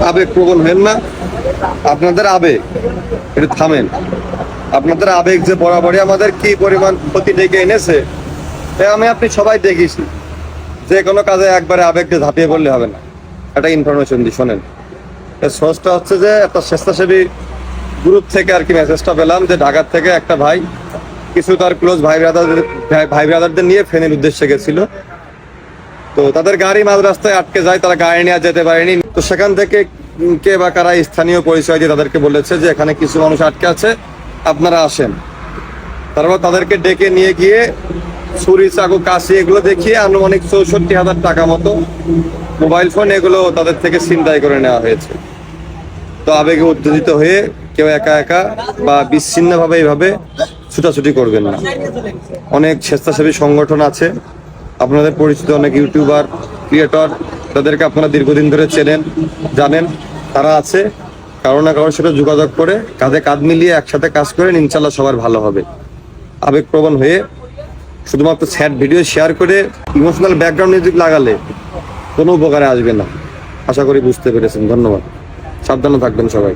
আবেগ প্রবণ হেন না, আপনাদের আবেগ একটু থামেন। আপনাদের আবেগ যে বরাবরই আমাদের কি পরিমাণ ক্ষতি ডেকে এনেছে আমি আপনি সবাই দেখেছি। যে কোনো কাজে একবারে আবেগকে ঝাঁপিয়ে পড়লে হবে না। একটা ইনফরমেশন দিই, শোনেন। সোর্সটা হচ্ছে যে একটা স্বেচ্ছাসেবী গ্রুপ থেকে আর কি মেসেজটা পেলাম যে ঢাকার থেকে একটা ভাই কিছু তার ক্লোজ ভাই ব্রাদারদের নিয়ে ফেনীর উদ্দেশ্যে গেছিল। তো তাদের গাড়ি মাঝ রাস্তায় আটকে যায়, তারা গাড়ি নিয়ে যেতে পারেনি। তো সেখান থেকে কে বা কারা স্থানীয় পরিচয় দিয়ে তাদেরকে বলেছে যে এখানে কিছু মানুষ আটকে আছে, আপনারা আসেন। তারপর তাদেরকে ডেকে নিয়ে গিয়ে ছুরি, চাকু, কাশি এগুলো দেখিয়ে আনুমানিক 64,000 টাকা মতো, মোবাইল ফোন এগুলো তাদের থেকে ছিনতাই করে নেওয়া হয়েছে। তো আবেগে উত্তেজিত হয়ে কেউ একা একা বা বিচ্ছিন্নভাবে এইভাবে ছুটাছুটি করবেন না। অনেক স্বেচ্ছাসেবী সংগঠন আছে, আপনাদের পরিচিত অনেক ইউটিউবার, ক্রিয়েটর, তাদেরকে আপনারা দীর্ঘদিন ধরে চেনেন, জানেন, তারা আছে। কারো না কারোর সাথে যোগাযোগ করে কাঁধে কাঁধ মিলিয়ে একসাথে কাজ করেন, ইনশাল্লাহ সবার ভালো হবে। আবেগপ্রবণ হয়ে শুধুমাত্র স্যাড ভিডিও শেয়ার করে ইমোশনাল ব্যাকগ্রাউন্ড মিউজিক লাগালে কোনো উপকারে আসবে না। আশা করি বুঝতে পেরেছেন। ধন্যবাদ। সাবধানে থাকবেন সবাই।